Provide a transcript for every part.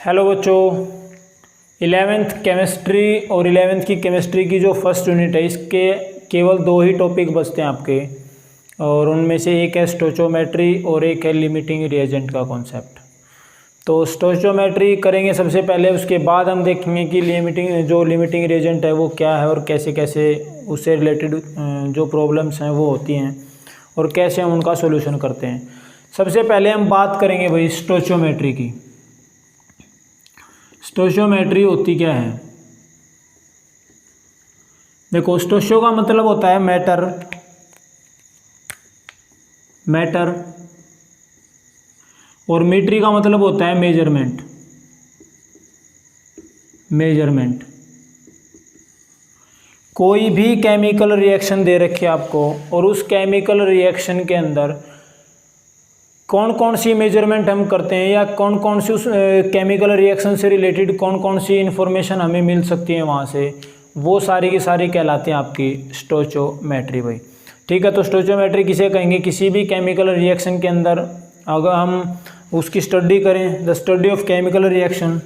Hello बच्चों, 11th chemistry और 11th की केमिस्ट्री की जो फर्स्ट यूनिट है इसके केवल दो ही टॉपिक बचते हैं आपके, और उनमें से एक है स्टोचोमेट्री और एक है लिमिटिंग रिएजेंट का कॉन्सेप्ट। तो स्टोचोमेट्री करेंगे सबसे पहले, उसके बाद हम देखेंगे कि लिमिटिंग रिएजेंट है वो क्या है और कैसे कैसे उससे रिलेटेड जो प्रॉब्लम्स हैं वो होती हैं और कैसे हम उनका सोल्यूशन करते हैं। सबसे पहले हम बात करेंगे भाई स्टोचोमेट्री की। स्टोचोमेट्री होती क्या है? देखो, स्टोचो का मतलब होता है मैटर और मीट्री का मतलब होता है मेजरमेंट। कोई भी केमिकल रिएक्शन दे रखी है आपको और उस केमिकल रिएक्शन के अंदर कौन कौन सी मेजरमेंट हम करते हैं या कौन कौन सी उस केमिकल रिएक्शन से रिलेटेड कौन कौन सी इन्फॉर्मेशन हमें मिल सकती है वहाँ से, वो सारी की सारी कहलाती हैं आपकी स्टोचोमेट्री भाई। ठीक है, तो स्टोचोमेट्री किसे कहेंगे? किसी भी केमिकल रिएक्शन के अंदर अगर हम उसकी स्टडी करें, the study of chemical reaction,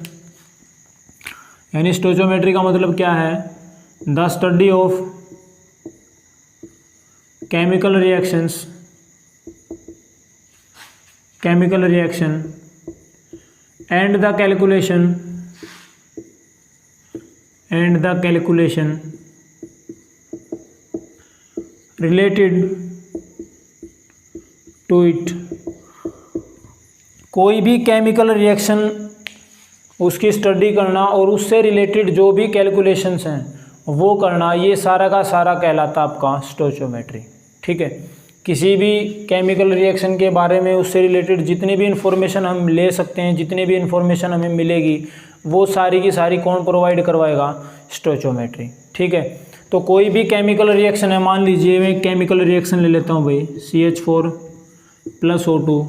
यानी स्टोचोमेट्री का मतलब क्या है? The study of chemical reaction and the calculation related to it। कोई भी केमिकल रिएक्शन उसकी स्टडी करना और उससे रिलेटेड जो भी कैलकुलेशंस हैं वो करना, ये सारा का सारा कहलाता आपका स्टोचोमेट्री। ठीक है, किसी भी केमिकल रिएक्शन के बारे में उससे रिलेटेड जितनी भी इन्फॉर्मेशन हम ले सकते हैं, जितनी भी इन्फॉर्मेशन हमें मिलेगी, वो सारी की सारी कौन प्रोवाइड करवाएगा? स्टोचोमेट्री। ठीक है, तो कोई भी केमिकल रिएक्शन है, मान लीजिए मैं केमिकल रिएक्शन ले लेता हूँ भाई, CH4 + O2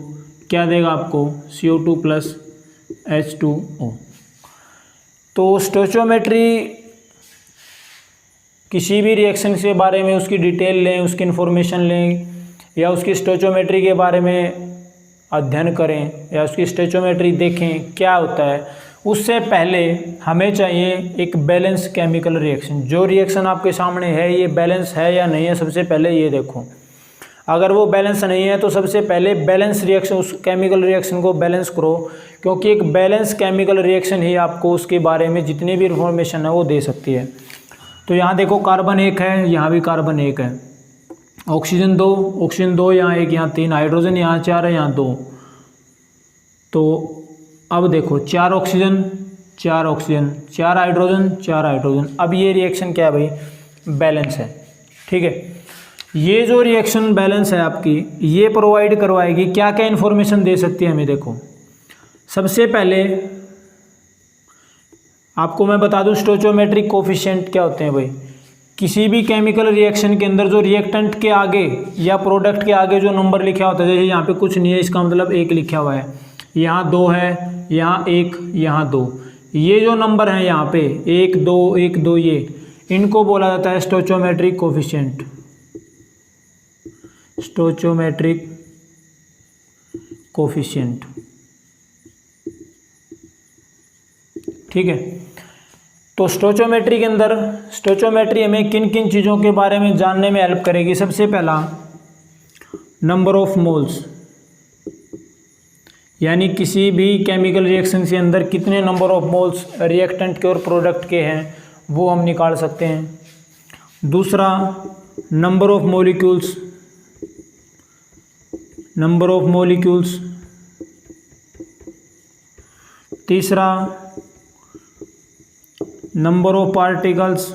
क्या देगा आपको? CO2 + H2O। तो स्टोचोमेट्री किसी भी रिएक्शन के बारे में उसकी डिटेल लें, उसकी इन्फॉर्मेशन लें या उसकी स्टोचोमेट्री के बारे में अध्ययन करें या उसकी स्टोचोमेट्री देखें क्या होता है, उससे पहले हमें चाहिए एक बैलेंस केमिकल रिएक्शन। जो रिएक्शन आपके सामने है ये बैलेंस है या नहीं है, सबसे पहले ये देखो। अगर वो बैलेंस नहीं है तो सबसे पहले बैलेंस रिएक्शन, उस केमिकल रिएक्शन को बैलेंस करो, क्योंकि एक बैलेंस केमिकल रिएक्शन ही आपको उसके बारे में जितनी भी इन्फॉर्मेशन है वो दे सकती है। तो यहाँ देखो, कार्बन 1 है, यहाँ भी कार्बन 1 है, ऑक्सीजन 2, यहाँ 1, यहाँ 3, हाइड्रोजन यहाँ 4 है, यहाँ 2। तो अब देखो, 4 ऑक्सीजन, 4 हाइड्रोजन। अब ये रिएक्शन क्या है भाई? बैलेंस है। ठीक है, ये जो रिएक्शन बैलेंस है आपकी, ये प्रोवाइड करवाएगी क्या क्या इन्फॉर्मेशन दे सकती है हमें? देखो, सबसे पहले आपको मैं बता दूं स्टोचोमेट्रिक कोफिशिएंट क्या होते हैं भाई। किसी भी केमिकल रिएक्शन के अंदर जो रिएक्टेंट के आगे या प्रोडक्ट के आगे जो नंबर लिखा होता है, जैसे यहाँ पे कुछ नहीं है, इसका मतलब 1 लिखा हुआ है, यहाँ 2 है, यहाँ 1, यहाँ 2, ये जो नंबर हैं यहाँ पे 1 2 ये, इनको बोला जाता है स्टोचोमेट्रिक कोफिशिएंट। ठीक है, तो स्टोचोमेट्री के अंदर स्टोचोमेट्री हमें किन किन चीज़ों के बारे में जानने में हेल्प करेगी? सबसे पहला, नंबर ऑफ मोल्स, यानी किसी भी केमिकल रिएक्शन के अंदर कितने नंबर ऑफ मोल्स रिएक्टेंट के और प्रोडक्ट के हैं वो हम निकाल सकते हैं। दूसरा, नंबर ऑफ मॉलिक्यूल्स। तीसरा, नंबर ऑफ पार्टिकल्स।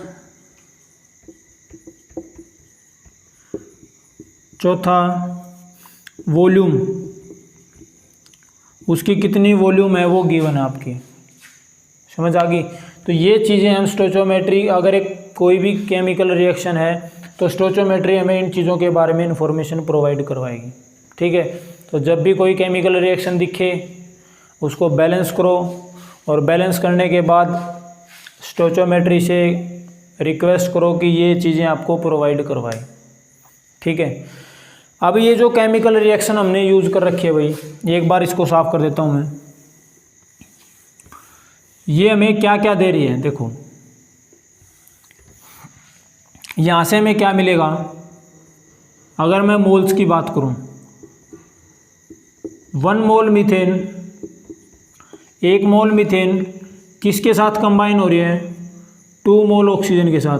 चौथा, वॉल्यूम, उसकी कितनी वॉल्यूम है वो गिवन है आपकी। समझ आ गई? तो ये चीज़ें हम स्टोचोमेट्री, अगर एक कोई भी केमिकल रिएक्शन है तो स्टोचोमेट्री हमें इन चीज़ों के बारे में इंफॉर्मेशन प्रोवाइड करवाएगी। ठीक है, तो जब भी कोई केमिकल रिएक्शन दिखे उसको बैलेंस करो, और बैलेंस करने के बाद स्टोचोमेट्री से रिक्वेस्ट करो कि ये चीज़ें आपको प्रोवाइड करवाए। ठीक है, अब ये जो केमिकल रिएक्शन हमने यूज़ कर रखी है भाई, एक बार इसको साफ कर देता हूँ मैं। ये हमें क्या क्या दे रही है, देखो यहाँ से हमें क्या मिलेगा। अगर मैं मोल्स की बात करूँ, 1 मोल मीथेन, 1 मोल मीथेन किसके साथ कंबाइन हो रही है, 2 मोल ऑक्सीजन के साथ,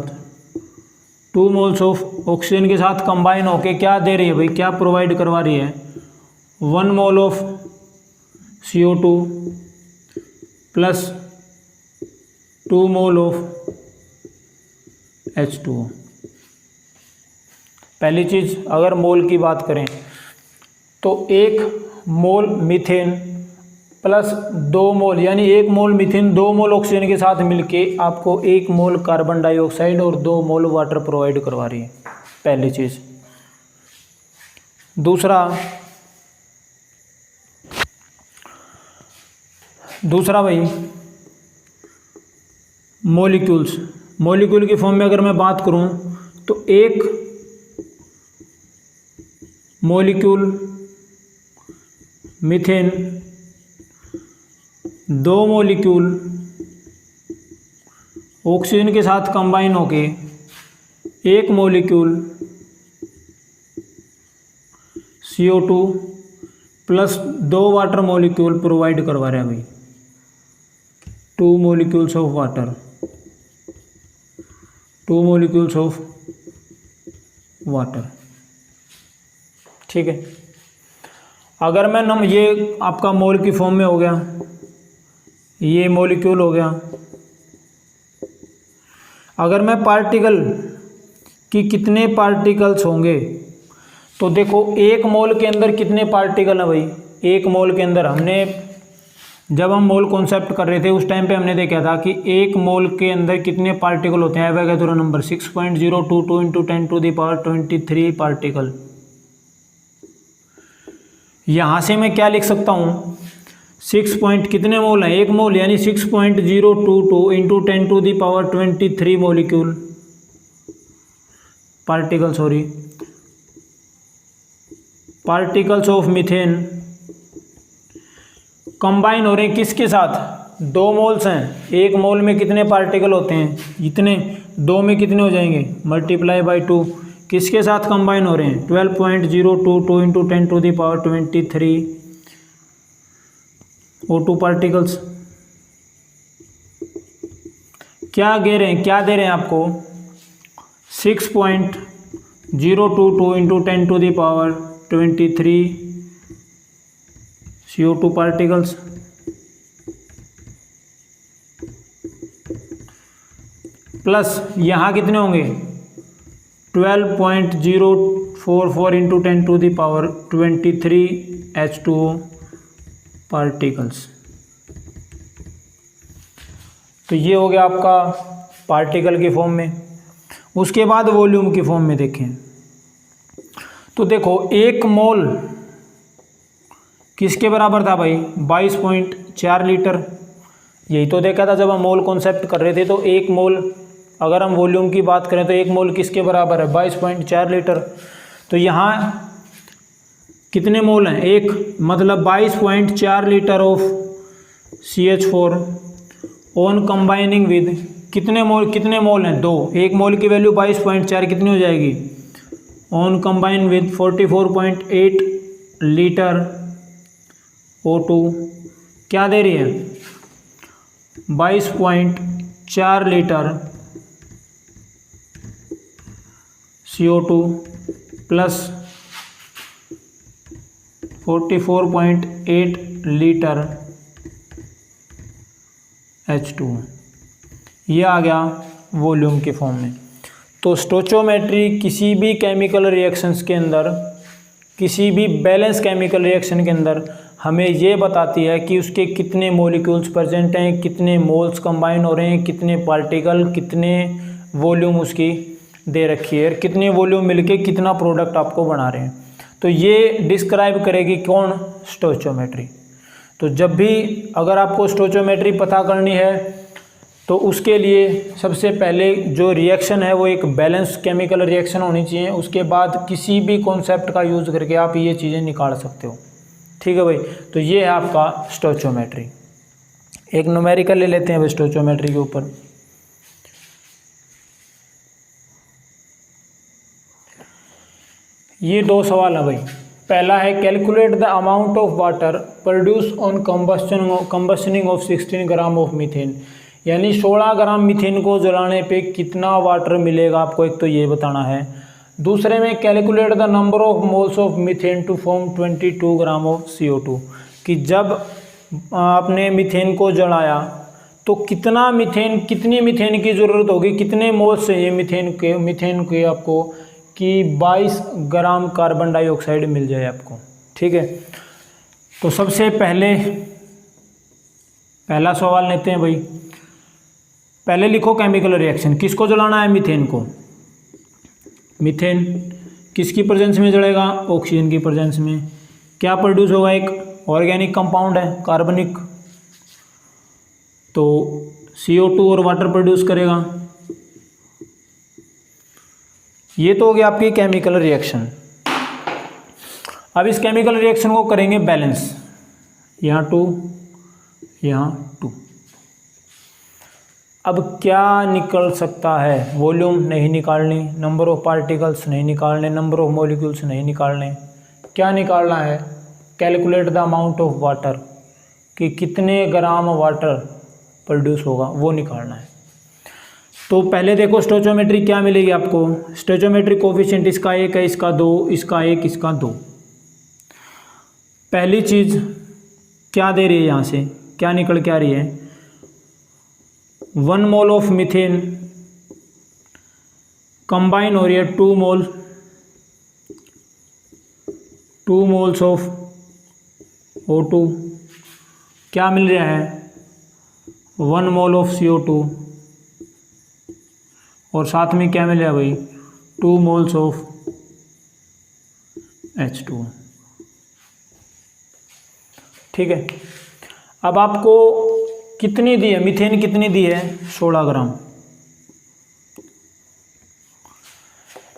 2 मोल्स ऑफ ऑक्सीजन के साथ कंबाइन होके क्या दे रही है भाई, क्या प्रोवाइड करवा रही है, 1 mole of CO2 plus 2 mole of H2O। पहली चीज़ अगर मोल की बात करें तो 1 मोल मीथेन प्लस 2 मोल, यानी 1 मोल मीथेन 2 मोल ऑक्सीजन के साथ मिलके आपको 1 मोल कार्बन डाइऑक्साइड और 2 मोल वाटर प्रोवाइड करवा रही है, पहली चीज़। दूसरा भाई मॉलिक्यूल की फॉर्म में अगर मैं बात करूं तो 1 मॉलिक्यूल मीथेन, 2 मॉलिक्यूल ऑक्सीजन के साथ कंबाइन होके 1 molecule CO2 plus 2 water molecule provide करवा रहे हैं भाई, 2 molecules of water, 2 molecules of water. ठीक है, अगर मैं ये आपका मोल की फॉर्म में हो गया, ये मॉलिक्यूल हो गया। अगर मैं पार्टिकल कि कितने पार्टिकल्स होंगे तो देखो 1 मोल के अंदर कितने पार्टिकल हैं भाई, 1 मोल के अंदर हमने जब हम मोल कॉन्सेप्ट कर रहे थे उस टाइम पे हमने देखा था कि 1 मोल के अंदर कितने पार्टिकल होते हैं, एवोगैड्रो नंबर 6.022 × 10⁻23 पार्टिकल। यहाँ से मैं क्या लिख सकता हूँ, 6 पॉइंट कितने मोल हैं, 1 मोल यानी 6.022 × 10⁻23 molecule particles of methane combine हो रहे हैं किसके साथ, 2 मोल्स हैं, 1 मोल में कितने पार्टिकल होते हैं, इतने, 2 में कितने हो जाएंगे, मल्टीप्लाई बाई 2, किसके साथ कंबाइन हो रहे हैं, 12.022 × 10⁻23 O2 पार्टिकल्स। क्या दे रहे हैं आपको, 6.022 × 10⁻23 CO2 पार्टिकल्स प्लस यहाँ कितने होंगे, 12.044 × 10⁻23 H2O पार्टिकल्स। तो ये हो गया आपका पार्टिकल की फॉर्म में। उसके बाद वॉल्यूम की फॉर्म में देखें तो देखो 1 मोल किसके बराबर था भाई, 22.4 लीटर। यही तो देखा था जब हम मोल कॉन्सेप्ट कर रहे थे, तो 1 मोल अगर हम वॉल्यूम की बात करें तो 1 मोल किसके बराबर है, 22.4 लीटर। तो यहाँ कितने मोल हैं, 1 मतलब 22.4 litre of CH4 on combining with कितने मोल हैं, 2। 1 मोल की वैल्यू 22.4 कितनी हो जाएगी, on combine with 44.8 litre O2 क्या दे रही है, 22.4 litre CO2 plus 44.8 litre H2। ये आ गया वॉल्यूम के फॉर्म में। तो स्टोचोमेट्री किसी भी केमिकल रिएक्शंस के अंदर, किसी भी बैलेंस केमिकल रिएक्शन के अंदर हमें ये बताती है कि उसके कितने मॉलिक्यूल्स प्रेजेंट हैं, कितने मोल्स कंबाइन हो रहे हैं, कितने पार्टिकल, कितने वॉल्यूम उसकी दे रखी है, कितने वॉल्यूम मिलके कितना प्रोडक्ट आपको बना रहे हैं। तो ये डिस्क्राइब करेगी कौन, स्टोचोमेट्री। तो जब भी अगर आपको स्टोचोमेट्री पता करनी है तो उसके लिए सबसे पहले जो रिएक्शन है वो एक बैलेंस केमिकल रिएक्शन होनी चाहिए। उसके बाद किसी भी कॉन्सेप्ट का यूज़ करके आप ये चीज़ें निकाल सकते हो। ठीक है भाई, तो ये है आपका स्टोचोमेट्री। एक न्यूमेरिकल ले लेते हैं अब स्टोइचोमेट्री के ऊपर। ये 2 सवाल है भाई। पहला है calculate the amount of water produce on combustioning of 16 gram of methane, यानी 16 ग्राम मीथेन को जलाने पे कितना वाटर मिलेगा आपको, एक तो ये बताना है। दूसरे में calculate the number of moles of methane to form 22 gram of CO2, कि जब आपने मीथेन को जलाया तो कितनी मीथेन की ज़रूरत होगी, कितने मोल्स चाहिए मीथेन के आपको कि 22 ग्राम कार्बन डाइऑक्साइड मिल जाए आपको। ठीक है, तो सबसे पहला सवाल लेते हैं भाई। पहले लिखो केमिकल रिएक्शन, किसको जलाना है, मीथेन को। मीथेन किसकी प्रेजेंस में जलेगा, ऑक्सीजन की प्रेजेंस में। क्या प्रोड्यूस होगा, एक ऑर्गेनिक कंपाउंड है कार्बनिक, तो CO2 और वाटर प्रोड्यूस करेगा। ये तो हो गया आपकी केमिकल रिएक्शन। अब इस केमिकल रिएक्शन को करेंगे बैलेंस, यहाँ 2 यहाँ 2। अब क्या निकल सकता है, वॉल्यूम नहीं निकालनी, नंबर ऑफ पार्टिकल्स नहीं निकालने, नंबर ऑफ मॉलिक्यूल्स नहीं निकालने। क्या निकालना है, calculate the amount of water, कि कितने ग्राम वाटर प्रोड्यूस होगा वो निकालना है। तो पहले देखो स्टोइचोमेट्री क्या मिलेगी आपको। स्टोइचोमेट्री कोफिशिएंट इसका 1 है, इसका 2, इसका 1, इसका 2। पहली चीज़ क्या दे रही है, यहाँ से क्या निकल के आ रही है, 1 मोल ऑफ मीथेन कंबाइन हो रही है 2 मोल्स ऑफ O2। क्या मिल रहा है, 1 मोल ऑफ CO2, और साथ में क्या मिल रहा है भाई, 2 मोल्स ऑफ H2। ठीक है, अब आपको कितनी दी है मीथेन, कितनी दी है, 16 ग्राम।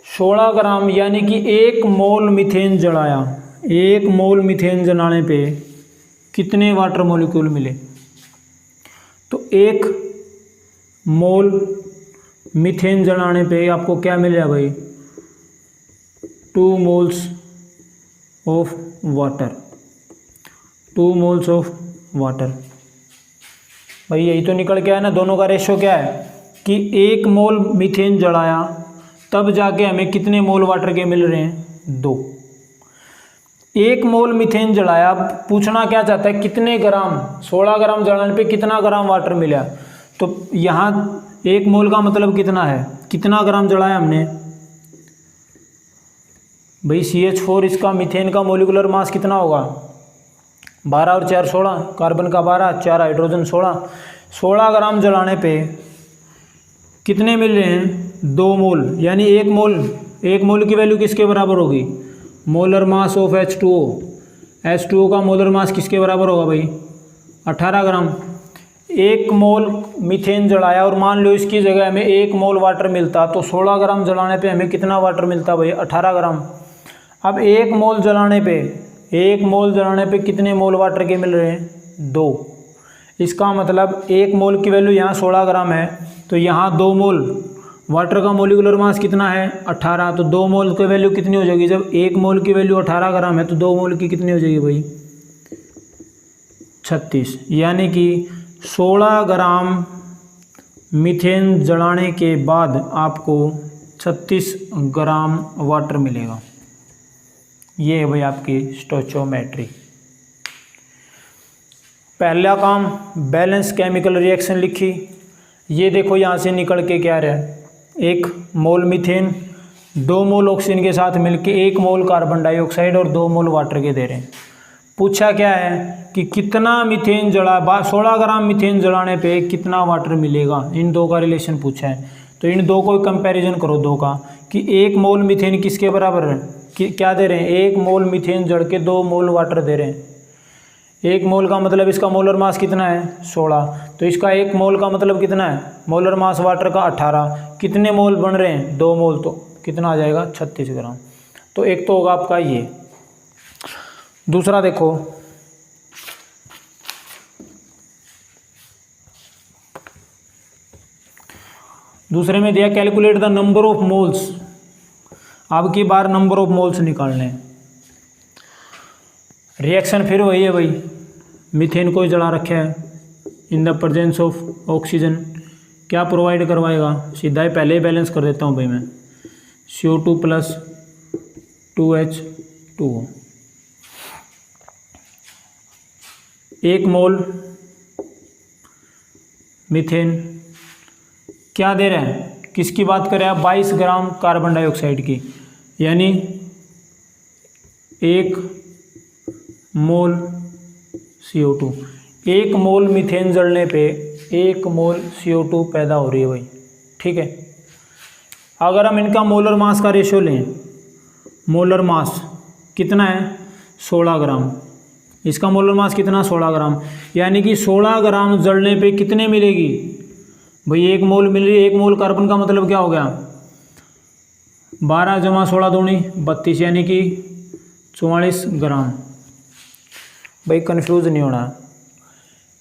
16 ग्राम यानी कि 1 मोल मीथेन जलाया, 1 मोल मीथेन जलाने पे कितने वाटर मॉलिक्यूल मिले। तो 1 मोल मीथेन जलाने पे आपको क्या मिला भाई, 2 moles of water, 2 moles of water. भाई यही तो निकल के आया ना, दोनों का रेशो क्या है कि 1 मोल मीथेन जलाया तब जाके हमें कितने मोल वाटर के मिल रहे हैं, 2। 1 मोल मीथेन जलाया, पूछना क्या चाहता है, कितने ग्राम, 16 ग्राम जलाने पे कितना ग्राम वाटर मिला। तो यहाँ 1 मोल का मतलब कितना है, कितना ग्राम जलाया हमने भाई, CH4 इसका मीथेन का मोलिकुलर मास कितना होगा, 12 और 4 16, कार्बन का 12, 4 हाइड्रोजन 16। 16 ग्राम जलाने पे कितने मिल रहे हैं, 2 मोल, यानी 1 मोल की वैल्यू किसके बराबर होगी, molar mass of H2O। H2O का मोलर मास किसके बराबर होगा भाई, 18 ग्राम। 1 मोल मीथेन जलाया और मान लो इसकी जगह हमें 1 मोल वाटर मिलता, तो 16 ग्राम जलाने पे हमें कितना वाटर मिलता भाई, 18 ग्राम। अब 1 मोल जलाने पे कितने मोल वाटर के मिल रहे हैं, 2। इसका मतलब 1 मोल की वैल्यू यहाँ 16 ग्राम है, तो यहाँ 2 मोल वाटर का मोलिकुलर मास कितना है, 18। तो 2 मोल की वैल्यू कितनी हो जाएगी, जब 1 मोल की वैल्यू 18 ग्राम है तो 2 मोल की कितनी हो जाएगी भाई, 36। यानी कि 16 ग्राम मीथेन जलाने के बाद आपको 36 ग्राम वाटर मिलेगा। ये है भाई आपकी स्टोइचोमेट्री। पहला काम बैलेंस केमिकल रिएक्शन लिखी। ये देखो यहाँ से निकल के क्या रहा है, 1 मोल मीथेन 2 मोल ऑक्सीजन के साथ मिलके 1 मोल कार्बन डाइऑक्साइड और 2 मोल वाटर के दे रहे हैं। पूछा क्या है कि कितना मीथेन जला, 16 ग्राम मीथेन जलाने पे कितना वाटर मिलेगा, इन दो का रिलेशन पूछा है। तो इन दो को कंपैरिजन करो, दो का, कि 1 मोल मीथेन किसके बराबर है, कि क्या दे रहे हैं, 1 मोल मीथेन जल के 2 मोल वाटर दे रहे हैं। 1 मोल का मतलब इसका मोलर मास कितना है, 16। तो इसका 1 मोल का मतलब कितना है, मोलर मास वाटर का 18। कितने मोल बन रहे हैं, 2 मोल, तो कितना आ जाएगा, 36 ग्राम। तो एक तो होगा आपका ये। दूसरा देखो, दूसरे में दिया calculate the number of moles, अब की बार नंबर ऑफ मोल्स निकालने हैं। रिएक्शन फिर वही है भाई, मीथेन को जला रखा है in the presence of oxygen, क्या प्रोवाइड करवाएगा, सीधा ही पहले ही बैलेंस कर देता हूँ भाई मैं, CO2 प्लस 2H2O, 1 मोल मीथेन क्या दे रहे हैं, किसकी बात करें आप, 22 ग्राम कार्बन डाइऑक्साइड की, यानी 1 मोल CO2, 1 मोल मीथेन जलने पे 1 मोल CO2 पैदा हो रही है भाई, ठीक है। अगर हम इनका मोलर मास का रेशियो लें, मोलर मास कितना है 16 ग्राम, इसका मोलर मास कितना 16 ग्राम, यानी कि 16 ग्राम जलने पे कितने मिलेगी भाई, 1 मोल मिल रही है। 1 मोल कार्बन का मतलब क्या हो गया, 12 जमा 16 दूनी 32, यानी कि 44 ग्राम। भाई कंफ्यूज नहीं होना,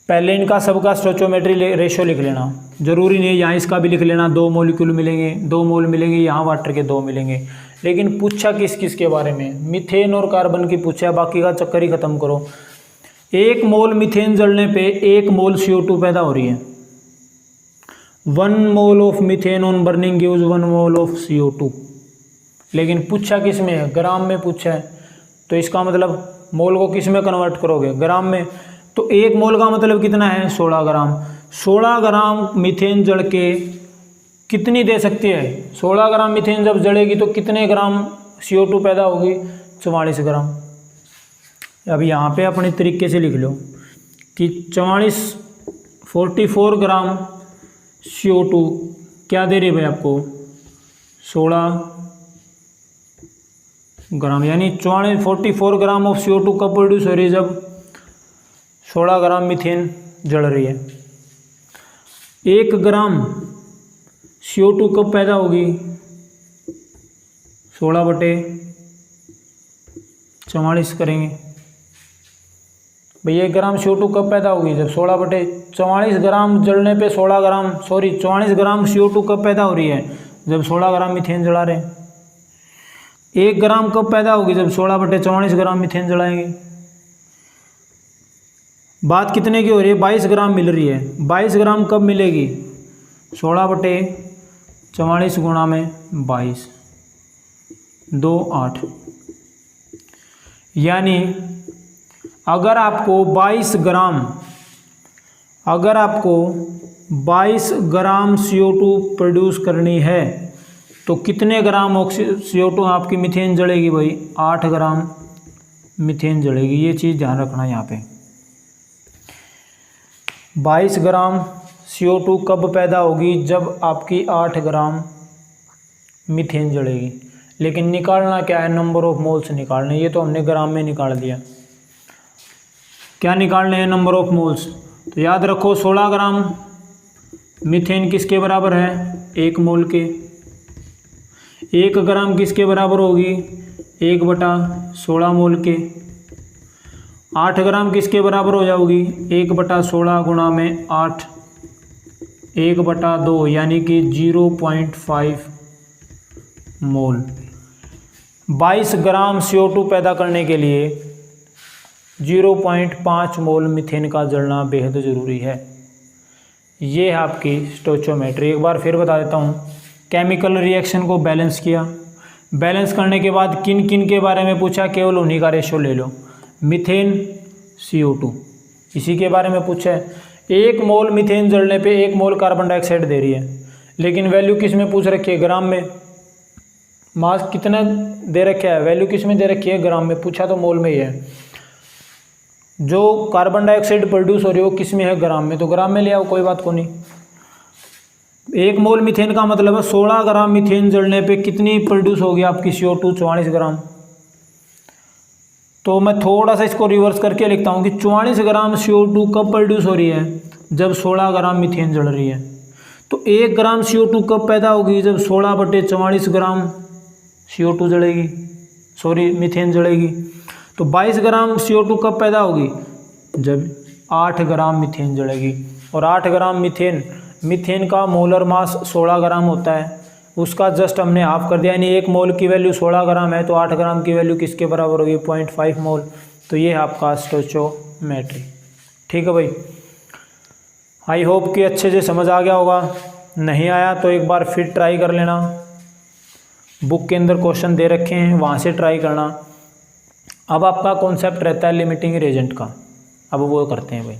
पहले इनका सबका स्टोचोमेट्री रेशियो लिख लेना, ज़रूरी नहीं है यहाँ इसका भी लिख लेना, 2 मॉलिक्यूल मिलेंगे, 2 मोल मिलेंगे, यहाँ वाटर के 2 मिलेंगे, लेकिन पूछा किस किस के बारे में, मीथेन और कार्बन की पूछा, बाकी का चक्कर ही ख़त्म करो। 1 मोल मीथेन जलने पे 1 मोल CO2 पैदा हो रही है, 1 mole of methane on burning gives 1 mole of CO2, लेकिन पूछा किस में है, ग्राम में पूछा है, तो इसका मतलब मोल को किस में कन्वर्ट करोगे, ग्राम में, तो 1 मोल का मतलब कितना है 16 ग्राम। 16 ग्राम मीथेन जल के कितनी दे सकती है, 16 ग्राम मीथेन जब जलेगी तो कितने ग्राम CO2 पैदा होगी, 44 ग्राम। अब यहाँ पे अपने तरीके से लिख लो कि 44 ग्राम CO2 क्या दे रही है भाई आपको, 16 ग्राम, यानी 44 ग्राम ऑफ CO2 कब प्रोड्यूस हो रही है, जब 16 ग्राम मीथेन जल रही है। 1 ग्राम CO2 कब पैदा होगी, 16/44 करेंगे भाई, 1 ग्राम CO2 कब पैदा होगी, जब 16/44 ग्राम जलने पे 44 ग्राम CO2 कब पैदा हो रही है, जब 16 ग्राम मीथेन जला रहे हैं। 1 ग्राम कब पैदा होगी, जब 16/44 ग्राम मीथेन जलाएंगे। बात कितने की हो रही है, 22 ग्राम मिल रही है, 22 ग्राम कब मिलेगी, 16/44 गुणा में 22, 2 8, यानी अगर आपको 22 ग्राम CO2 प्रोड्यूस करनी है तो कितने ग्राम CO2 आपकी मीथेन जलेगी भाई, 8 ग्राम मीथेन जलेगी, ये चीज़ ध्यान रखना यहाँ पे। 22 ग्राम CO2 कब पैदा होगी, जब आपकी 8 ग्राम मीथेन जलेगी, लेकिन निकालना क्या है, नंबर ऑफ मोल्स निकालने, ये तो हमने ग्राम में निकाल दिया, क्या निकालने हैं, नंबर ऑफ मोल्स। तो याद रखो 16 ग्राम मीथेन किसके बराबर है, 1 मोल के, 1 ग्राम किसके बराबर होगी, 1/16 मोल के, 8 ग्राम किसके बराबर हो जाओगी, 1/16 गुणा में 8, 1/2, यानी कि 0.5 मोल। 22 ग्राम CO2 पैदा करने के लिए 0.5 मोल मीथेन का जलना बेहद ज़रूरी है। ये है आपकी स्टोइचियोमेट्री। एक बार फिर बता देता हूँ, केमिकल रिएक्शन को बैलेंस किया, बैलेंस करने के बाद किन किन के बारे में पूछा, केवल उन्हीं का रेशियो ले लो, मीथेन CO2 इसी के बारे में पूछा है। 1 मोल मीथेन जलने पे 1 मोल कार्बन डाइऑक्साइड दे रही है, लेकिन वैल्यू किस में पूछ रखी है, ग्राम में। मास कितना दे रखा है, वैल्यू किस में दे रखी है, ग्राम में। पूछा तो मोल में ही है। जो कार्बन डाइऑक्साइड प्रोड्यूस हो रही है वो किस में है, ग्राम में, तो ग्राम में ले आओ, कोई बात को नहीं। 1 मोल मीथेन का मतलब है 16 ग्राम मीथेन जलने पे कितनी प्रोड्यूस होगी आपकी CO2, 44 ग्राम। तो मैं थोड़ा सा इसको रिवर्स करके लिखता हूँ कि 44 ग्राम CO2 कब प्रोड्यूस हो रही है, जब 16 ग्राम मीथेन जल रही है। तो 1 ग्राम CO2 कब पैदा होगी, जब 16/44 ग्राम CO2 जलेगी, मीथेन जलेगी। तो 22 ग्राम CO2 कब पैदा होगी, जब 8 ग्राम मीथेन जलेगी। और 8 ग्राम मीथेन मीथेन का मोलर मास 16 ग्राम होता है, उसका जस्ट हमने हाफ कर दिया, यानी 1 मोल की वैल्यू 16 ग्राम है तो 8 ग्राम की वैल्यू किसके बराबर होगी 0.5 मोल। तो ये है आपका स्टोइचियोमेट्री। ठीक है भाई, आई होप कि अच्छे से समझ आ गया होगा। नहीं आया तो एक बार फिर ट्राई कर लेना, बुक के अंदर क्वेश्चन दे रखे हैं वहाँ से ट्राई करना। अब आपका कॉन्सेप्ट रहता है लिमिटिंग रिएजेंट का, अब वो करते हैं भाई।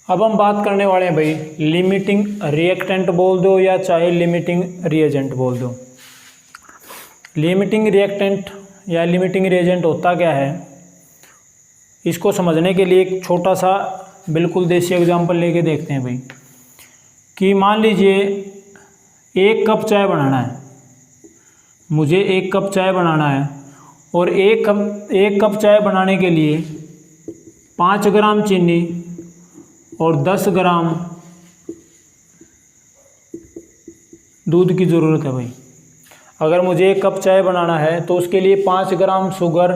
अब हम बात करने वाले हैं भाई लिमिटिंग रिएक्टेंट बोल दो या चाहे लिमिटिंग रिएजेंट बोल दो। लिमिटिंग रिएक्टेंट या लिमिटिंग रिएजेंट होता क्या है, इसको समझने के लिए एक छोटा सा बिल्कुल देसी एग्जांपल लेके देखते हैं भाई। कि मान लीजिए 1 कप चाय बनाना है, मुझे 1 कप चाय बनाना है और एक कप चाय बनाने के लिए 5 ग्राम चीनी और 10 ग्राम दूध की ज़रूरत है भाई। अगर मुझे 1 कप चाय बनाना है तो उसके लिए 5 ग्राम शुगर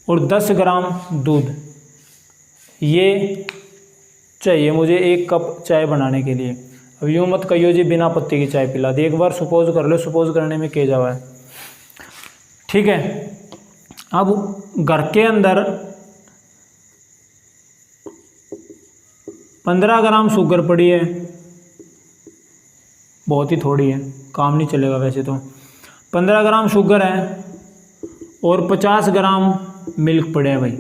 और 10 ग्राम दूध ये चाहिए मुझे 1 कप चाय बनाने के लिए। अब यूँ मत कहियो जी बिना पत्ती की चाय पिला दी, एक बार सपोज कर लो, सपोज करने में क्या जावा है। ठीक है, अब घर के अंदर 15 ग्राम शुगर पड़ी है, बहुत ही थोड़ी है, काम नहीं चलेगा वैसे तो। 15 ग्राम शुगर है और 50 ग्राम मिल्क पड़े हैं भाई।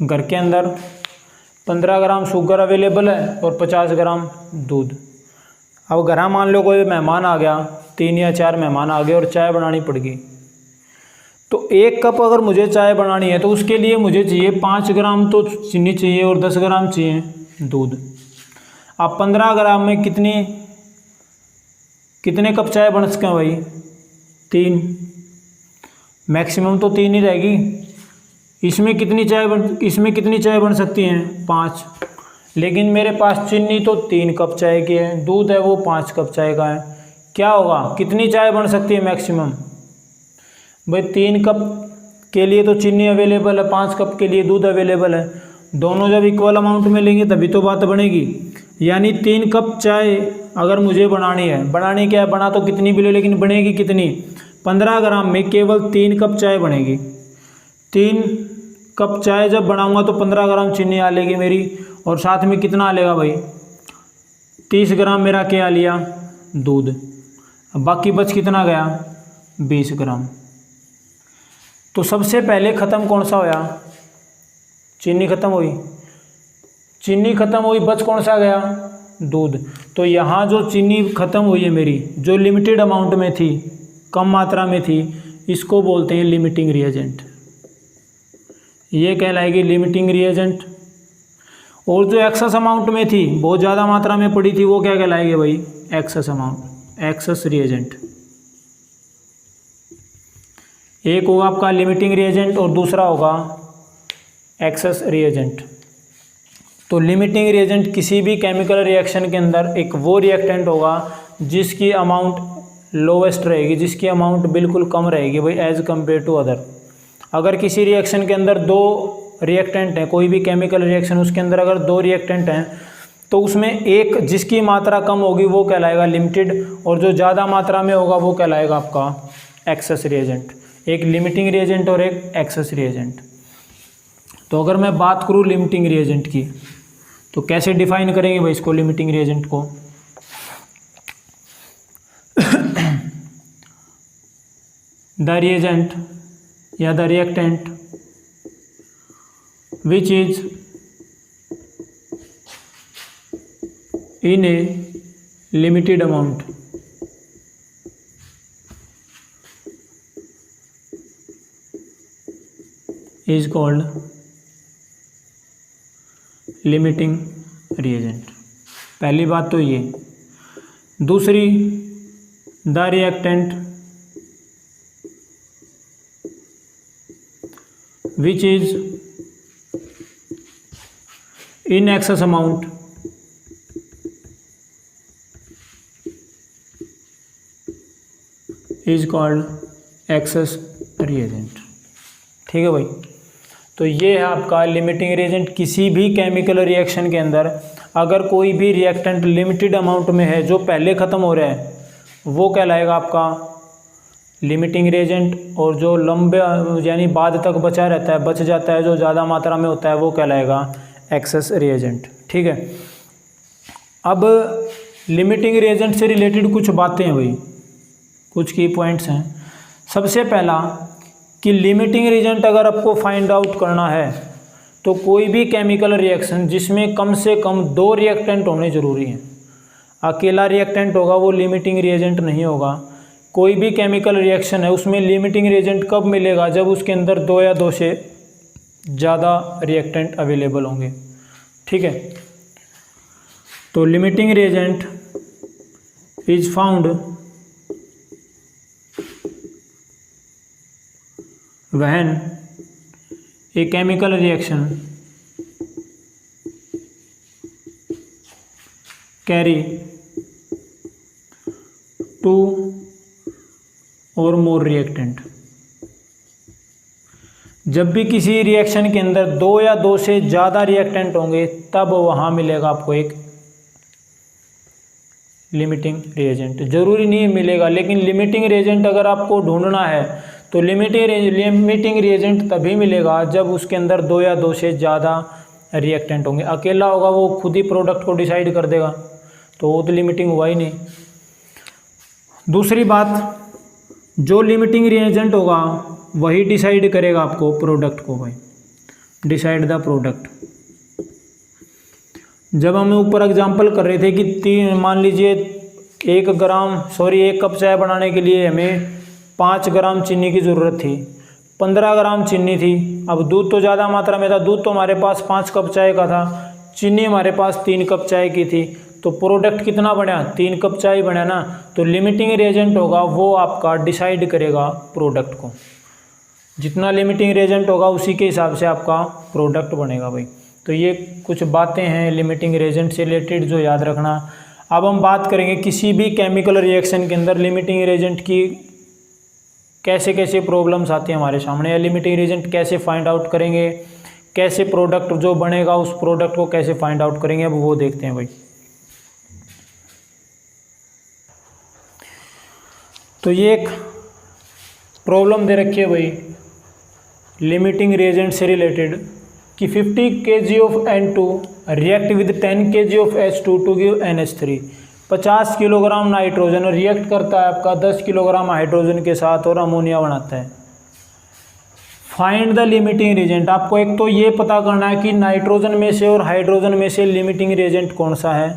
घर के अंदर 15 ग्राम शुगर अवेलेबल है और 50 ग्राम दूध। अब घर मान लो कोई मेहमान आ गया, 3 या 4 मेहमान आ गए और चाय बनानी पड़ गई, तो 1 कप अगर मुझे चाय बनानी है तो उसके लिए मुझे चाहिए 5 ग्राम तो चीनी चाहिए और 10 ग्राम चाहिए दूध। अब 15 ग्राम में कितने कप चाय बन सकें भाई? 3, मैक्सिमम तो 3 ही रहेगी। इसमें कितनी चाय बन सकती हैं? 5। लेकिन मेरे पास चीनी तो 3 कप चाय की है, दूध है वो 5 कप चाय का है। क्या होगा, कितनी चाय बन सकती है मैक्सिमम? भाई 3 कप के लिए तो चीनी अवेलेबल है, 5 कप के लिए दूध अवेलेबल है, दोनों जब इक्वल अमाउंट में लेंगे तभी तो बात बनेगी। यानी 3 कप चाय अगर मुझे बनानी क्या है, बना तो कितनी भी लो लेकिन बनेगी कितनी? 15 ग्राम में केवल 3 कप चाय बनेगी। 3 कप चाय जब बनाऊंगा तो 15 ग्राम चीनी आ लेगी मेरी, और साथ में कितना आ लेगा भाई? 30 ग्राम मेरा क्या आ लिया? दूध। अब बाकी बच कितना गया? 20 ग्राम। तो सबसे पहले ख़त्म कौन सा होया? चीनी ख़त्म हुई। बच कौन सा गया? दूध। तो यहाँ जो चीनी ख़त्म हुई है मेरी, जो लिमिटेड अमाउंट में थी, कम मात्रा में थी, इसको बोलते हैं लिमिटिंग रिएजेंट। ये कहलाएगी लिमिटिंग रिएजेंट। और जो एक्सेस अमाउंट में थी, बहुत ज़्यादा मात्रा में पड़ी थी, वो क्या कहलाएगी भाई? Excess amount, access reagent. एक होगा आपका लिमिटिंग रिएजेंट और दूसरा होगा एक्सेस रिएजेंट। तो लिमिटिंग रिएजेंट किसी भी केमिकल रिएक्शन के अंदर एक वो रिएक्टेंट होगा जिसकी अमाउंट लोवेस्ट रहेगी, जिसकी अमाउंट बिल्कुल कम रहेगी भाई एज कम्पेयर टू अदर। अगर किसी रिएक्शन के अंदर 2 रिएक्टेंट हैं, कोई भी केमिकल रिएक्शन, उसके अंदर अगर 2 रिएक्टेंट हैं तो उसमें एक जिसकी मात्रा कम होगी वो कहलाएगा लिमिटेड, और जो ज़्यादा मात्रा में होगा वो कहलाएगा आपका एक्सेस रिएजेंट। एक लिमिटिंग रिएजेंट और एक एक्सेस रिएजेंट। तो अगर मैं बात करूँ लिमिटिंग रिएजेंट की, तो कैसे डिफाइन करेंगे भाई इसको, लिमिटिंग रिएजेंट को? द रिएजेंट या the reactant which is in a limited amount is called limiting reagent। पहली बात तो ये। दूसरी, the reactant which is in excess amount is called excess reagent. ठीक है भाई, तो ये है आपका लिमिटिंग रिएजेंट। किसी भी केमिकल रिएक्शन के अंदर अगर कोई भी रिएक्टेंट लिमिटेड अमाउंट में है जो पहले ख़त्म हो रहा है वो कहलाएगा आपका लिमिटिंग रिएजेंट, और जो लंबे यानी बाद तक बचा रहता है, बच जाता है, जो ज़्यादा मात्रा में होता है वो कहलाएगा एक्सेस रिएजेंट। ठीक है, अब लिमिटिंग रिएजेंट से रिलेटेड कुछ बातें हैं भाई, कुछ की पॉइंट्स हैं। सबसे पहला कि लिमिटिंग रिएजेंट अगर आपको फाइंड आउट करना है तो कोई भी केमिकल रिएक्शन जिसमें कम से कम 2 रिएक्टेंट होने ज़रूरी हैं। अकेला रिएक्टेंट होगा वो लिमिटिंग रिएजेंट नहीं होगा। कोई भी केमिकल रिएक्शन है उसमें लिमिटिंग रिएजेंट कब मिलेगा, जब उसके अंदर 2 या 2 से ज़्यादा रिएक्टेंट अवेलेबल होंगे। ठीक है, तो limiting reagent is found when a chemical reaction carry 2 और मोर रिएक्टेंट। जब भी किसी रिएक्शन के अंदर 2 या 2 से ज़्यादा रिएक्टेंट होंगे तब वहाँ मिलेगा आपको एक लिमिटिंग रिएजेंट। जरूरी नहीं मिलेगा, लेकिन लिमिटिंग रिएजेंट अगर आपको ढूंढना है तो लिमिटिंग रिएजेंट तभी मिलेगा जब उसके अंदर 2 या 2 से ज़्यादा रिएक्टेंट होंगे। अकेला होगा वो खुद ही प्रोडक्ट को डिसाइड कर देगा, तो वो तो लिमिटिंग हुआ ही नहीं। दूसरी बात, जो लिमिटिंग रिएजेंट होगा वही डिसाइड करेगा आपको प्रोडक्ट को भाई, डिसाइड द प्रोडक्ट। जब हम ऊपर एग्जांपल कर रहे थे कि मान लीजिए 1 कप चाय बनाने के लिए हमें 5 ग्राम चीनी की ज़रूरत थी, 15 ग्राम चीनी थी। अब दूध तो ज़्यादा मात्रा में था, दूध तो हमारे पास 5 कप चाय का था, चीनी हमारे पास 3 कप चाय की थी, तो प्रोडक्ट कितना बना, 3 कप चाय बना ना। तो लिमिटिंग रिएजेंट होगा वो आपका डिसाइड करेगा प्रोडक्ट को। जितना लिमिटिंग रिएजेंट होगा उसी के हिसाब से आपका प्रोडक्ट बनेगा भाई। तो ये कुछ बातें हैं लिमिटिंग रिएजेंट से रिलेटेड जो याद रखना। अब हम बात करेंगे किसी भी केमिकल रिएक्शन के अंदर लिमिटिंग रिएजेंट की कैसे कैसे प्रॉब्लम्स आती हैं हमारे सामने, या लिमिटिंग रिएजेंट कैसे फाइंड आउट करेंगे, कैसे प्रोडक्ट जो बनेगा उस प्रोडक्ट को कैसे फाइंड आउट करेंगे, अब वो देखते हैं भाई। तो ये एक प्रॉब्लम दे रखी है भाई लिमिटिंग रिएजेंट से रिलेटेड कि 50 kg of N2 react with 10 kg of H2 to give NH3। 50 kilogram nitrogen react करता है आपका 10 किलोग्राम हाइड्रोजन के साथ और अमोनिया बनाता है। Find the limiting reagent. आपको एक तो ये पता करना है कि नाइट्रोजन में से और हाइड्रोजन में से लिमिटिंग रिएजेंट कौन सा है,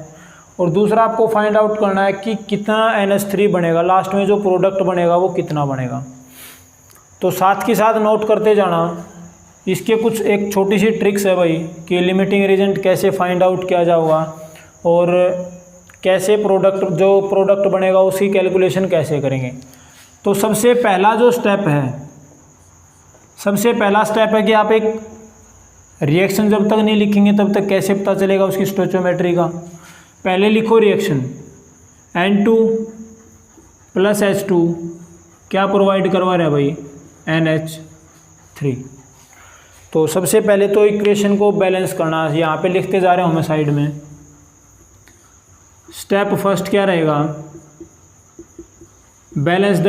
और दूसरा आपको फाइंड आउट करना है कि कितना NH3 बनेगा, लास्ट में जो प्रोडक्ट बनेगा वो कितना बनेगा। तो साथ के साथ नोट करते जाना। इसके कुछ एक छोटी सी ट्रिक्स है भाई कि लिमिटिंग रिएजेंट कैसे फाइंड आउट किया जाएगा और कैसे जो प्रोडक्ट बनेगा उसकी कैलकुलेशन कैसे करेंगे। तो सबसे पहला स्टेप है कि आप एक रिएक्शन जब तक नहीं लिखेंगे तब तक कैसे पता चलेगा उसकी स्टोइचियोमेट्री का। पहले लिखो रिएक्शन N2 प्लस H2 क्या प्रोवाइड करवा रहा है भाई, NH3। तो सबसे पहले तो इक्वेशन को बैलेंस करना, यहाँ पे लिखते जा रहे हूँ मैं साइड में। स्टेप फर्स्ट क्या रहेगा, बैलेंस द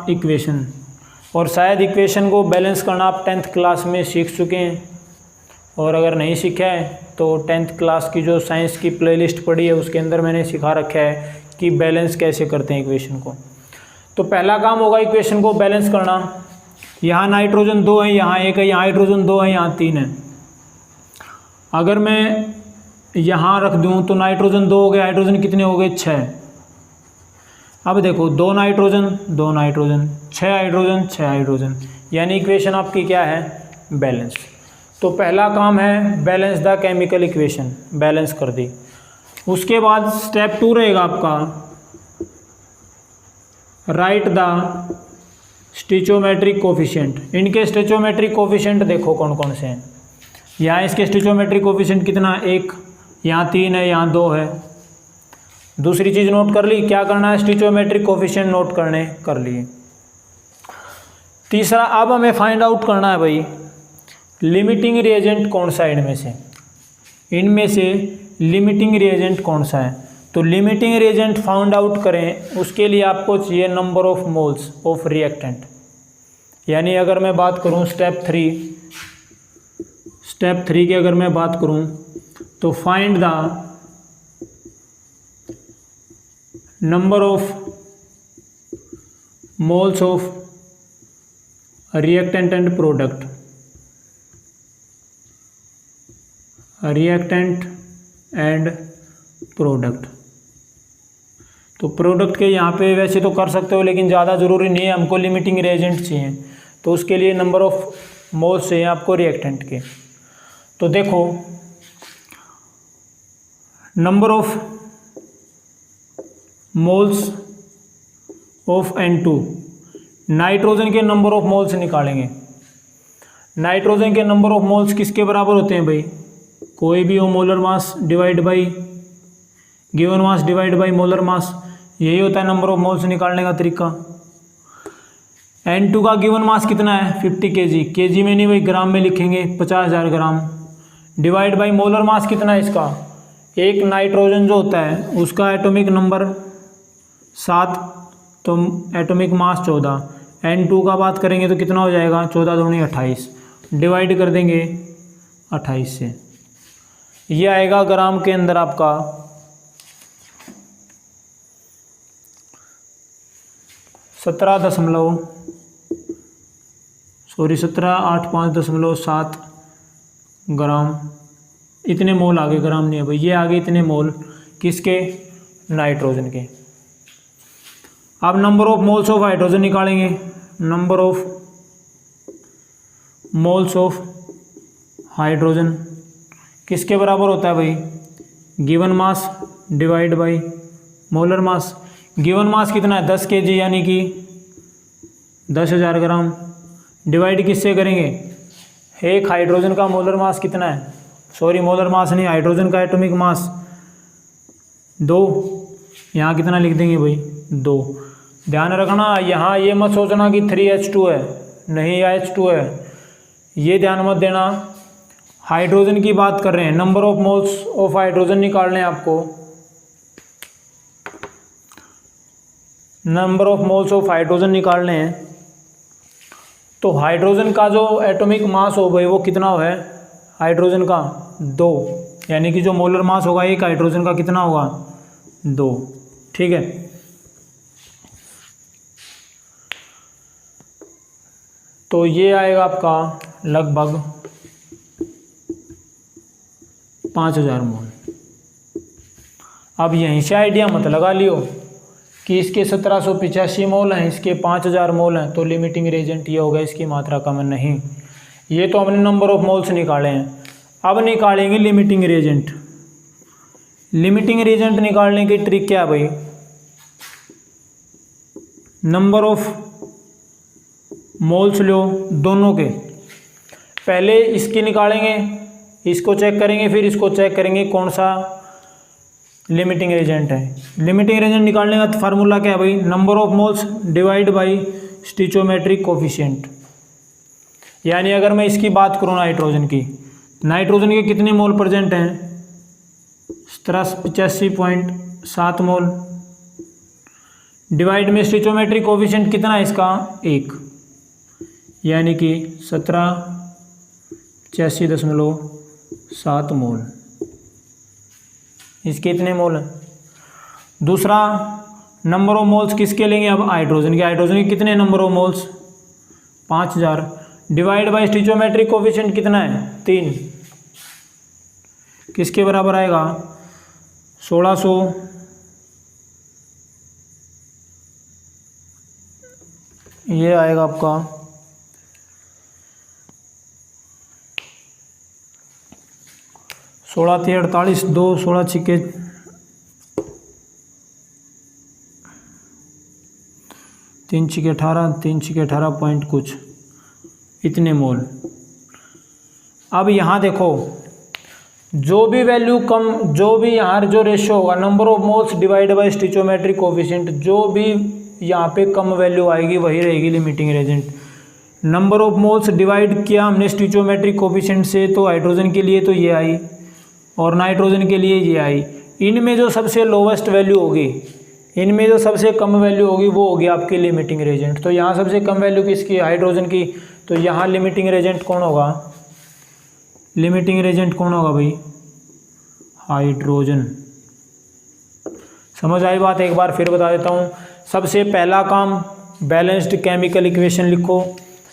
इक्वेशन। और शायद इक्वेशन को बैलेंस करना आप 10th क्लास में सीख चुके हैं, और अगर नहीं सीखा है तो 10th क्लास की जो साइंस की प्लेलिस्ट पड़ी है उसके अंदर मैंने सिखा रखा है कि बैलेंस कैसे करते हैं इक्वेशन को। तो पहला काम होगा इक्वेशन को बैलेंस करना। यहाँ नाइट्रोजन 2 है, यहाँ 1 है, यहाँ हाइड्रोजन 2 है, यहाँ 3 है। अगर मैं यहाँ रख दूँ तो नाइट्रोजन 2 हो गए, हाइड्रोजन कितने हो गए, 6। अब देखो 2 नाइट्रोजन 6 हाइड्रोजन, यानी इक्वेशन आपकी क्या है, बैलेंस। तो पहला काम है balance the chemical equation, balance कर दी। उसके बाद स्टेप 2 रहेगा आपका राइट द स्टिचोमेट्रिक कोफिशिएंट। इनके स्टिचोमेट्रिक कोफिशिएंट देखो कौन कौन से हैं। यहाँ इसके स्टिचोमेट्रिक कोफिशिएंट कितना, 1, यहाँ 3 है, यहाँ 2 है। दूसरी चीज़ नोट कर ली, क्या करना है, स्टिचोमेट्रिक कोफिशिएंट नोट करने कर लिए। तीसरा, अब हमें फाइंड आउट करना है भाई लिमिटिंग रिएजेंट कौन सा है इनमें से लिमिटिंग रिएजेंट कौन सा है। तो लिमिटिंग रिएजेंट फाउंड आउट करें, उसके लिए आपको चाहिए number of moles of reactant. यानी अगर मैं बात करूं स्टेप थ्री की अगर मैं बात करूं तो find the number of moles of reactant and product, reactant and product. तो प्रोडक्ट के यहाँ पे वैसे तो कर सकते हो, लेकिन ज़्यादा ज़रूरी नहीं है, हमको लिमिटिंग रिएजेंट चाहिए, तो उसके लिए नंबर ऑफ मोल्स चाहिए आपको रिएक्टेंट के। तो देखो number of moles of N2, nitrogen के नंबर ऑफ मोल्स निकालेंगे। नाइट्रोजन के नंबर ऑफ मोल्स किसके बराबर होते हैं भाई, कोई भी हो molar mass divide by given mass divide by molar मास, यही होता है नंबर ऑफ मोल्स निकालने का तरीका। N2 का गिवन मास कितना है 50 kg, kg में नहीं भाई ग्राम में लिखेंगे 50,000 ग्राम, डिवाइड बाई मोलर मास कितना है इसका, एक नाइट्रोजन जो होता है उसका एटॉमिक नंबर 7 तो एटॉमिक मास 14, N2 का बात करेंगे तो कितना हो जाएगा 14 दूनी 28, डिवाइड कर देंगे 28 से, ये आएगा ग्राम के अंदर आपका 17.85.7 ग्राम, इतने मोल आगे, ग्राम नहीं है भाई, ये आगे इतने मोल किसके, नाइट्रोजन के। अब number of moles of hydrogen निकालेंगे, number of moles of hydrogen किसके बराबर होता है भाई, given mass divide by molar mass. Given mass कितना है 10 kg यानी कि 10,000 ग्राम, डिवाइड किससे करेंगे, एक हाइड्रोजन का मोलर मास कितना है, सॉरी मोलर मास नहीं, हाइड्रोजन का एटॉमिक मास 2, यहाँ कितना लिख देंगे भाई 2। ध्यान रखना यहाँ ये मत सोचना कि 3H2 है, नहीं H2 है, ये ध्यान मत देना, हाइड्रोजन की बात कर रहे हैं, number of moles of hydrogen निकालने हैं आपको, number of moles of hydrogen निकालने हैं। तो हाइड्रोजन का जो एटॉमिक मास हो भाई वो कितना है, हाइड्रोजन का 2, यानी कि जो मोलर मास होगा एक हाइड्रोजन का कितना होगा 2, ठीक है। तो ये आएगा आपका लगभग 5,000 मोल। अब यहीं से आइडिया मत लगा लियो कि इसके 1785 मोल हैं, इसके 5,000 मोल हैं, तो लिमिटिंग रिएजेंट ये होगा, इसकी मात्रा कम नहीं। ये तो हमने नंबर ऑफ मोल्स निकाले हैं, अब निकालेंगे लिमिटिंग रिएजेंट। लिमिटिंग रिएजेंट निकालने की ट्रिक क्या है भाई, नंबर ऑफ मोल्स लो दोनों के, पहले इसकी निकालेंगे, इसको चेक करेंगे, फिर इसको चेक करेंगे कौन सा लिमिटिंग रिएजेंट है। लिमिटिंग रिएजेंट निकालने का फार्मूला क्या है भाई, number of moles divide by stoichiometric coefficient. यानी अगर मैं इसकी बात करूँ नाइट्रोजन की, नाइट्रोजन के कितने मोल प्रेजेंट हैं 85.7 मोल, डिवाइड में स्टिचोमेट्रिक कोफिशिएंट कितना है इसका 1, यानी कि 1785.7 मोल, इसके इतने मोल हैं। दूसरा नंबर ऑफ मोल्स किसके लेंगे अब, हाइड्रोजन के, हाइड्रोजन के कितने number of moles 5,000, divide by stoichiometric coefficient कितना है 3, किसके बराबर आएगा 1600, ये आएगा आपका 16 3 48 2 16 छिके 3 छिके 18 3 छिके 18 पॉइंट कुछ इतने मोल। अब यहाँ देखो जो भी वैल्यू कम, जो भी यहाँ जो रेशियो होगा number of moles divide by stoichiometric coefficient, जो भी यहाँ पे कम वैल्यू आएगी वही रहेगी limiting reagent. Number of moles divide किया हमने स्टिचोमेट्रिक कोफिशिएंट से, तो हाइड्रोजन के लिए तो ये आई और नाइट्रोजन के लिए ये आई। इनमें जो सबसे लोवेस्ट वैल्यू होगी, इनमें जो सबसे कम वैल्यू होगी वो होगी आपकी लिमिटिंग रेजेंट। तो यहाँ सबसे कम वैल्यू किसकी, हाइड्रोजन की, तो यहाँ लिमिटिंग रेजेंट कौन होगा, लिमिटिंग रेजेंट कौन होगा भाई, हाइड्रोजन। समझ आई बात, एक बार फिर बता देता हूँ। सबसे पहला काम बैलेंस्ड केमिकल इक्वेशन लिखो,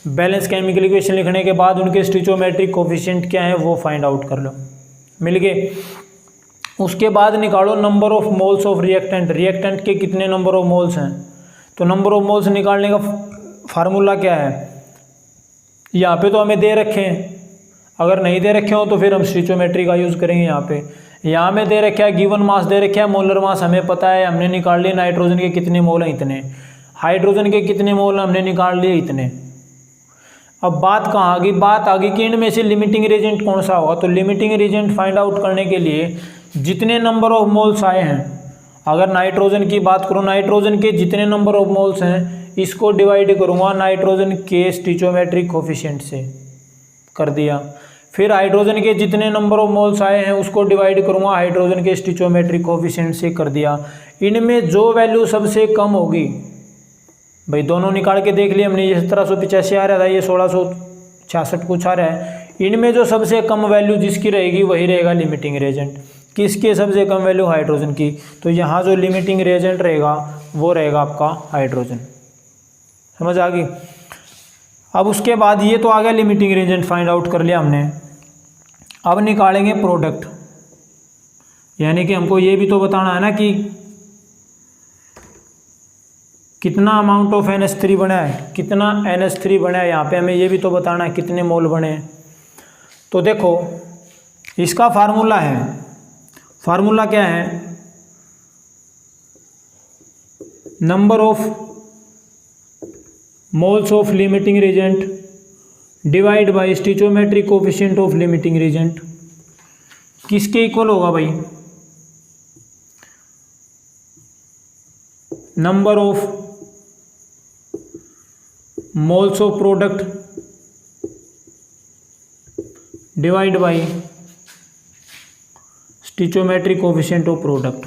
बैलेंस केमिकल इक्वेशन लिखने के बाद उनके स्टिचोमेट्रिक कोफिशिएंट क्या है वो फाइंड आउट कर लो, मिल गए। उसके बाद निकालो number of moles of reactant, reactant के कितने नंबर ऑफ मोल्स हैं। तो नंबर ऑफ मोल्स निकालने का फार्मूला क्या है, यहाँ पे तो हमें दे रखे हैं, अगर नहीं दे रखे हो तो फिर हम स्टिचोमेट्री का यूज़ करेंगे। यहाँ में दे रखा है गिवन मास दे रखा है, मोलर मास हमें पता है, हमने निकाल लिए नाइट्रोजन के कितने मोल हैं इतने, हाइड्रोजन के कितने मोल हमने निकाल लिए इतने। अब बात कहाँ आ गई, बात आ गई कि इनमें से लिमिटिंग रिएजेंट कौन सा होगा। तो लिमिटिंग रिएजेंट फाइंड आउट करने के लिए जितने नंबर ऑफ मोल्स आए हैं, अगर नाइट्रोजन की बात करूँ, नाइट्रोजन के जितने नंबर ऑफ मोल्स हैं इसको डिवाइड करूँगा नाइट्रोजन के स्टिचोमेट्रिक कोफिशिएंट से, कर दिया। फिर हाइड्रोजन के जितने नंबर ऑफ मोल्स आए हैं उसको डिवाइड करूँगा हाइड्रोजन के स्टिचोमेट्रिक कोफिशिएंट से, कर दिया। इनमें जो वैल्यू सबसे कम होगी, भाई दोनों निकाल के देख लिए हमने, ये 1785 आ रहा था, ये 1666 कुछ आ रहा है। इनमें जो सबसे कम वैल्यू जिसकी रहेगी वही रहेगा लिमिटिंग रिएजेंट। किसके सबसे कम वैल्यू, हाइड्रोजन की। तो यहाँ जो लिमिटिंग रिएजेंट रहेगा वो रहेगा आपका हाइड्रोजन। समझ आ गई। अब उसके बाद ये तो आ गया लिमिटिंग रिएजेंट फाइंड आउट कर लिया हमने। अब निकालेंगे प्रोडक्ट, यानी कि हमको ये भी तो बताना है ना कि कितना अमाउंट ऑफ NH3 बना है, कितना NH3 बना है, यहाँ पे हमें ये भी तो बताना है कितने मोल बने हैं। तो देखो इसका फार्मूला है, फार्मूला क्या है, number of moles of limiting reagent divide by stoichiometric coefficient of limiting reagent, किसके इक्वल होगा भाई, number of moles of product divide by stoichiometric coefficient of product.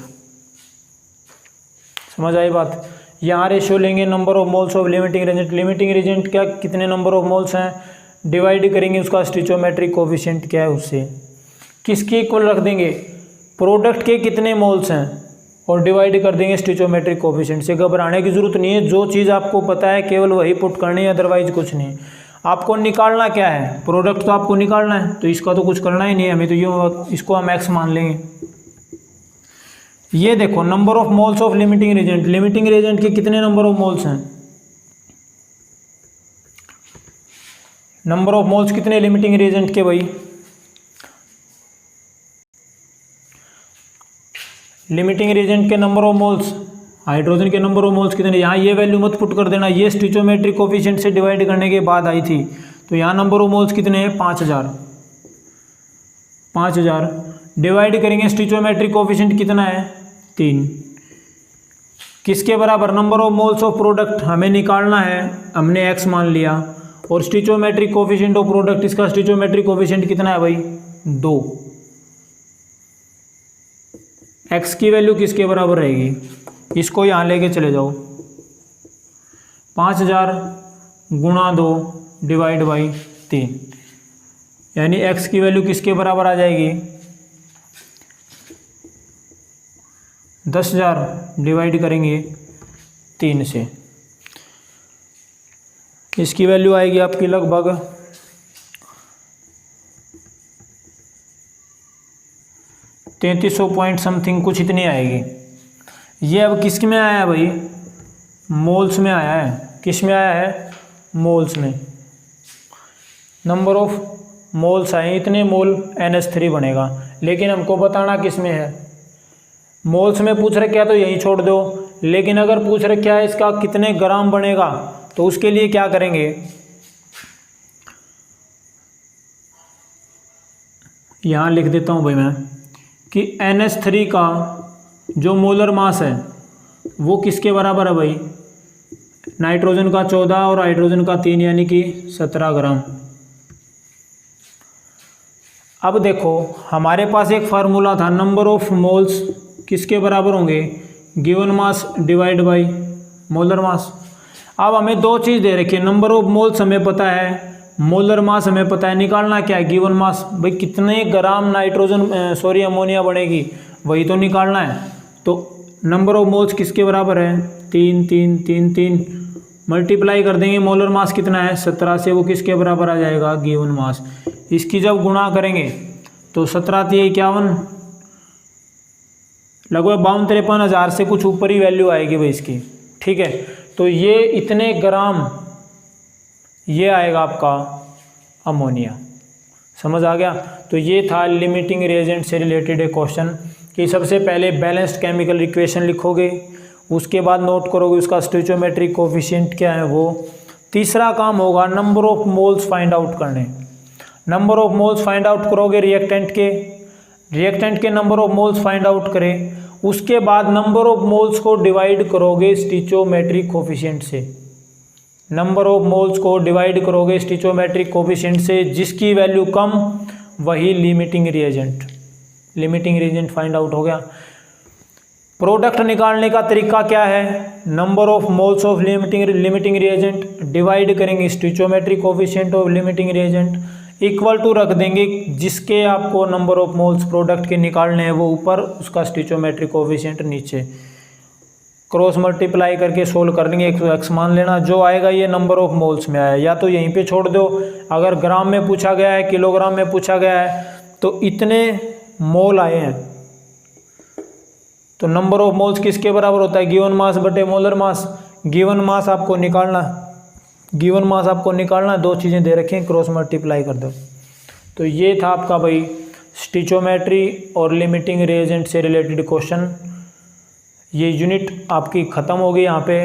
समझ आई बात। यहाँ रेशियो लेंगे number of moles of limiting reagent, limiting reagent क्या कितने नंबर ऑफ मोल्स हैं, डिवाइड करेंगे उसका स्टिचोमेट्रिक कोफिशिएंट क्या है उससे, किसके इक्वल रख देंगे, प्रोडक्ट के कितने मोल्स हैं और डिवाइड कर देंगे स्टिचोमेट्रिक कोफिशिएंट से। घबराने की जरूरत नहीं है, जो चीज़ आपको पता है केवल वही पुट करनी है, अदरवाइज कुछ नहीं। आपको निकालना क्या है, प्रोडक्ट तो आपको निकालना है, तो इसका तो कुछ करना ही नहीं है हमें, तो ये इसको हम एक्स मान लेंगे। ये देखो number of moles of limiting reagent, limiting reagent के कितने नंबर ऑफ मोल्स हैं, नंबर ऑफ मोल्स कितने लिमिटिंग रिएजेंट के भाई, लिमिटिंग रिएजेंट के नंबर ऑफ मोल्स, हाइड्रोजन के नंबर ऑफ मोल्स कितने, यहाँ ये वैल्यू मत पुट कर देना, ये स्टिचोमेट्रिक कोफिशिएंट से डिवाइड करने के बाद आई थी। तो यहाँ नंबर ऑफ मोल्स कितने हैं, 5000, 5000 डिवाइड करेंगे स्टिचोमेट्रिक कोफिशिएंट कितना है, 3, किसके बराबर, number of moles of product हमें निकालना है, हमने x मान लिया, और स्टिचोमेट्रिक कोफिशिएंट ऑफ प्रोडक्ट, इसका स्टिचोमेट्रिक कोफिशिएंट कितना है भाई, 2। x की वैल्यू किसके बराबर रहेगी, इसको यहाँ लेके चले जाओ, 5000 गुणा 2 डिवाइड बाई 3, यानी x की वैल्यू किसके बराबर आ जाएगी, 10,000 डिवाइड करेंगे 3 से, इसकी वैल्यू आएगी आपकी लगभग 3300 पॉइंट समथिंग कुछ इतनी आएगी। ये अब किस में आया है भाई, मोल्स में आया है, किस में आया है, मोल्स में। नंबर ऑफ मोल्स आए, इतने मोल NH3 बनेगा, लेकिन हमको बताना किस में है, मोल्स में पूछ रखा है तो यही छोड़ दो, लेकिन अगर पूछ रखा है इसका कितने ग्राम बनेगा तो उसके लिए क्या करेंगे, यहाँ लिख देता हूँ भाई मैं कि NH3 का जो मोलर मास है वो किसके बराबर है भाई, नाइट्रोजन का 14 और हाइड्रोजन का 3 यानी कि 17 ग्राम। अब देखो हमारे पास एक फार्मूला था, नंबर ऑफ मोल्स किसके बराबर होंगे, given mass divide by molar mass. अब हमें दो चीज़ दे रखी है, नंबर ऑफ मोल्स हमें पता है, मोलर मास हमें पता है, निकालना क्या है गिवन मास, भाई कितने ग्राम नाइट्रोजन अमोनिया बनेगी वही तो निकालना है। तो नंबर ऑफ मोल्स किसके बराबर है, 3 3 3 3 मल्टीप्लाई कर देंगे, मोलर मास कितना है 17 से, वो किसके बराबर आ जाएगा गिवन मास। इसकी जब गुणा करेंगे तो 17 × 51 लगभग 52-53 से कुछ ऊपर ही वैल्यू आएगी भाई इसकी, ठीक है। तो ये इतने ग्राम ये आएगा आपका अमोनिया, समझ आ गया। तो ये था लिमिटिंग रिएजेंट से रिलेटेड एक क्वेश्चन कि सबसे पहले बैलेंस्ड केमिकल इक्वेशन लिखोगे, उसके बाद नोट करोगे उसका स्टोइचोमेट्रिक कोफिशिएंट क्या है वो। तीसरा काम होगा number of moles find out करने, number of moles find out करोगे रिएक्टेंट के number of moles find out करें, उसके बाद नंबर ऑफ मोल्स को डिवाइड करोगे स्टोइचोमेट्रिक कोफिशिएंट से, नंबर ऑफ मोल्स को डिवाइड करोगे स्टोइचोमेट्रिक कोफिशिएंट से, जिसकी वैल्यू कम वही लिमिटिंग रिएजेंट फाइंड आउट हो गया। प्रोडक्ट निकालने का तरीका क्या है, number of moles of limiting reagent divide करेंगे stoichiometric coefficient of limiting reagent, equal to रख देंगे जिसके आपको नंबर ऑफ मोल्स प्रोडक्ट के निकालने हैं वो ऊपर, उसका स्टोइचोमेट्रिक कोफिशिएंट नीचे, क्रॉस मल्टीप्लाई करके सोल्व कर लेंगे, 100x मान लेना, जो आएगा ये नंबर ऑफ मोल्स में आया, या तो यहीं पे छोड़ दो, अगर ग्राम में पूछा गया है किलोग्राम में पूछा गया है तो इतने मोल आए हैं, तो नंबर ऑफ मोल्स किसके बराबर होता है गिवन मास बटे मोलर मास। गिवन मास आपको निकालना, दो चीज़ें दे रखी हैं, क्रॉस मल्टीप्लाई कर दो। तो ये था आपका भाई स्टोइचोमेट्री और लिमिटिंग रिएजेंट से रिलेटेड क्वेश्चन। ये यूनिट आपकी ख़त्म हो गई यहाँ पे।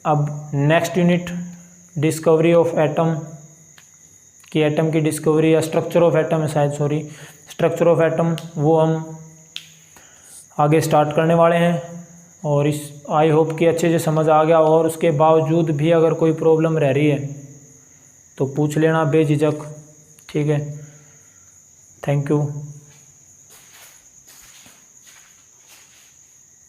अब next unit discovery of atom कि एटम की डिस्कवरी या स्ट्रक्चर ऑफ एटम है शायद, स्ट्रक्चर ऑफ एटम, वो हम आगे स्टार्ट करने वाले हैं। और इस आई होप कि अच्छे से समझ आ गया, और उसके बावजूद भी अगर कोई प्रॉब्लम रह रही है तो पूछ लेना बेझिझक, ठीक है। Thank you.